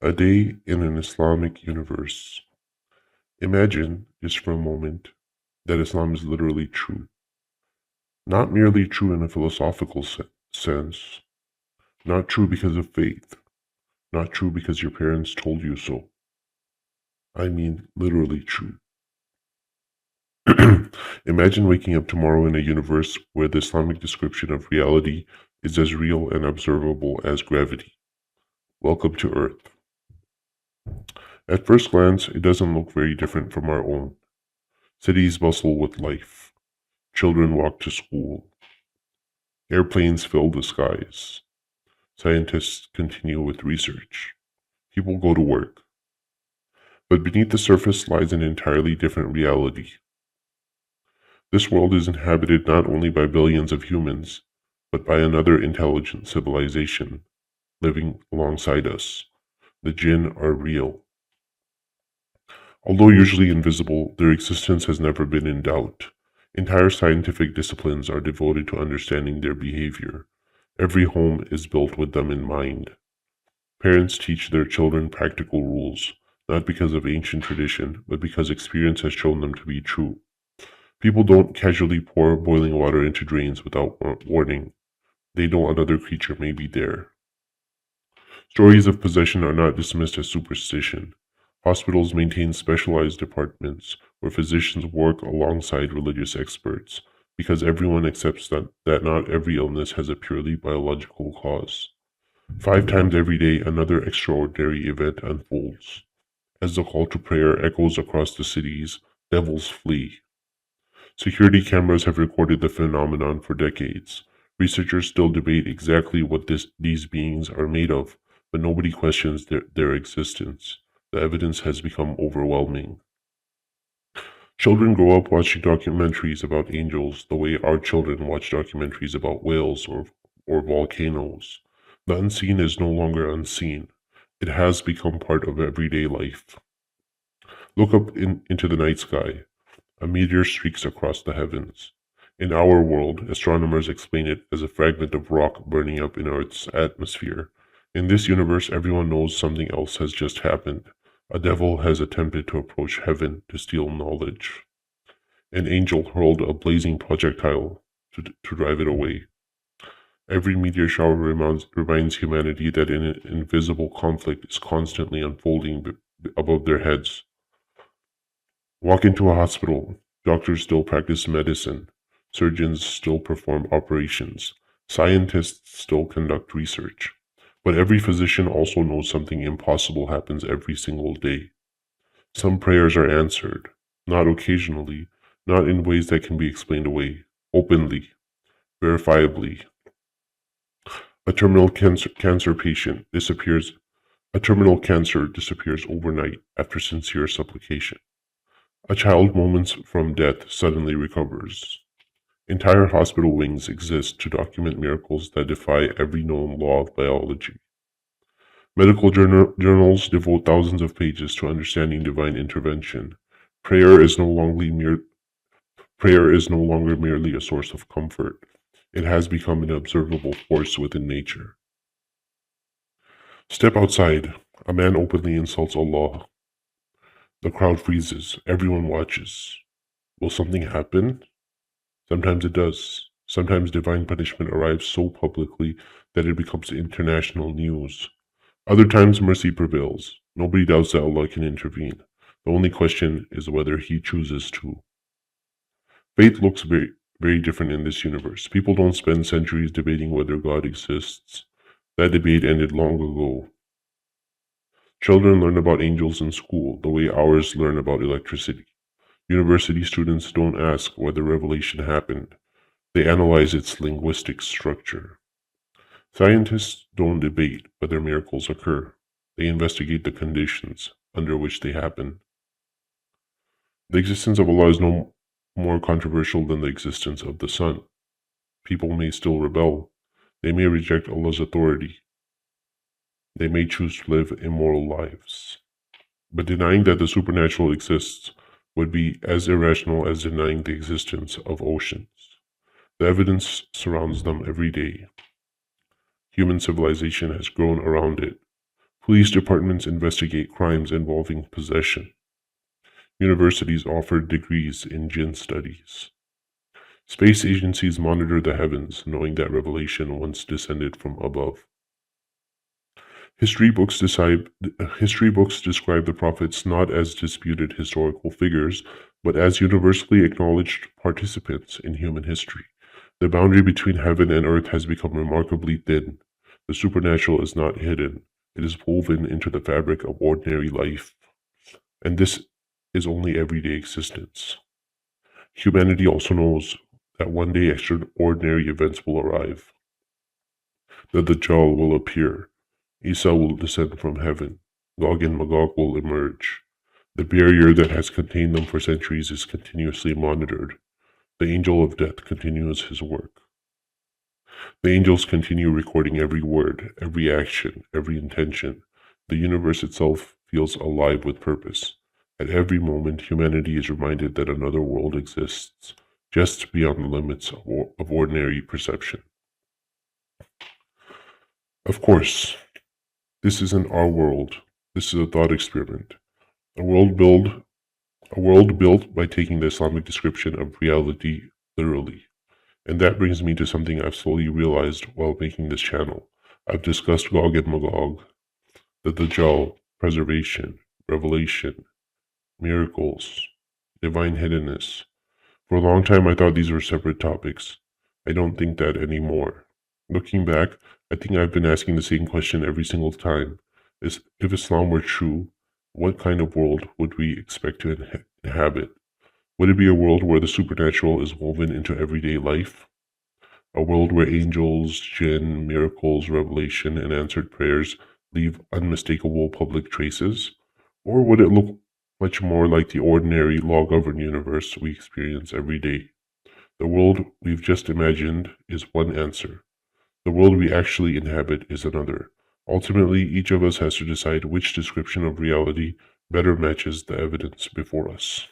A day in an Islamic universe. Imagine, just for a moment, that Islam is literally true. Not merely true in a philosophical sense, not true because of faith, not true because your parents told you so. I mean, literally true. Imagine waking up tomorrow in a universe where the Islamic description of reality is as real and observable as gravity. Welcome to Earth. At first glance, it doesn't look very different from our own. Cities bustle with life. Children walk to school. Airplanes fill the skies. Scientists continue with research. People go to work. But beneath the surface lies an entirely different reality. This world is inhabited not only by billions of humans, but by another intelligent civilization living alongside us. The Jinn are real. Although usually invisible, their existence has never been in doubt. Entire scientific disciplines are devoted to understanding their behavior. Every home is built with them in mind. Parents teach their children practical rules, not because of ancient tradition, but because experience has shown them to be true. People don't casually pour boiling water into drains without warning. They know another creature may be there. Stories of possession are not dismissed as superstition. Hospitals maintain specialized departments where physicians work alongside religious experts, because everyone accepts that not every illness has a purely biological cause. 5 times every day, another extraordinary event unfolds. As the call to prayer echoes across the cities, devils flee. Security cameras have recorded the phenomenon for decades. Researchers still debate exactly what these beings are made of, but nobody questions their existence. The evidence has become overwhelming. Children grow up watching documentaries about angels the way our children watch documentaries about whales or volcanoes. The unseen is no longer unseen. It has become part of everyday life. Look up into the night sky. A meteor streaks across the heavens. In our world, astronomers explain it as a fragment of rock burning up in Earth's atmosphere. In this universe, everyone knows something else has just happened. A devil has attempted to approach heaven to steal knowledge. An angel hurled a blazing projectile to drive it away. Every meteor shower reminds humanity that an invisible conflict is constantly unfolding above their heads. Walk into a hospital. Doctors still practice medicine. Surgeons still perform operations. Scientists still conduct research. But every physician also knows something impossible happens every single day. Some prayers are answered, not occasionally, not in ways that can be explained away, openly, verifiably. A terminal cancer patient disappears. A terminal cancer disappears overnight after sincere supplication. A child moments from death suddenly recovers. Entire hospital wings exist to document miracles that defy every known law of biology. Medical journals devote thousands of pages to understanding divine intervention. Prayer is no longer merely a source of comfort. It has become an observable force within nature. Step outside. A man openly insults Allah. The crowd freezes. Everyone watches. Will something happen? Sometimes it does. Sometimes divine punishment arrives so publicly that it becomes international news. Other times mercy prevails. Nobody doubts that Allah can intervene. The only question is whether He chooses to. Faith looks very, very different in this universe. People don't spend centuries debating whether God exists. That debate ended long ago. Children learn about angels in school the way ours learn about electricity. University students don't ask whether revelation happened. They analyze its linguistic structure. Scientists don't debate whether miracles occur. They investigate the conditions under which they happen. The existence of Allah is no more controversial than the existence of the sun. People may still rebel. They may reject Allah's authority. They may choose to live immoral lives. But denying that the supernatural exists would be as irrational as denying the existence of oceans. The evidence surrounds them every day. Human civilization has grown around it. Police departments investigate crimes involving possession. Universities offer degrees in Jinn studies. Space agencies monitor the heavens, knowing that revelation once descended from above. History books describe the prophets not as disputed historical figures, but as universally acknowledged participants in human history. The boundary between heaven and earth has become remarkably thin. The supernatural is not hidden. It is woven into the fabric of ordinary life. And this is only everyday existence. Humanity also knows that one day extraordinary events will arrive. The Dajjal will appear. Isa will descend from heaven. Gog and Magog will emerge. The barrier that has contained them for centuries is continuously monitored. The angel of death continues his work. The angels continue recording every word, every action, every intention. The universe itself feels alive with purpose. At every moment, humanity is reminded that another world exists, just beyond the limits of ordinary perception. Of course, this isn't our world. This is a thought experiment. A world built by taking the Islamic description of reality literally. And that brings me to something I've slowly realized while making this channel. I've discussed Gog and Magog, the Dajjal, preservation, revelation, miracles, divine hiddenness. For a long time I thought these were separate topics. I don't think that anymore. Looking back, I think I've been asking the same question every single time. If Islam were true, what kind of world would we expect to inhabit? Would it be a world where the supernatural is woven into everyday life? A world where angels, jinn, miracles, revelation, and answered prayers leave unmistakable public traces? Or would it look much more like the ordinary, law-governed universe we experience every day? The world we've just imagined is one answer. The world we actually inhabit is another. Ultimately, each of us has to decide which description of reality better matches the evidence before us.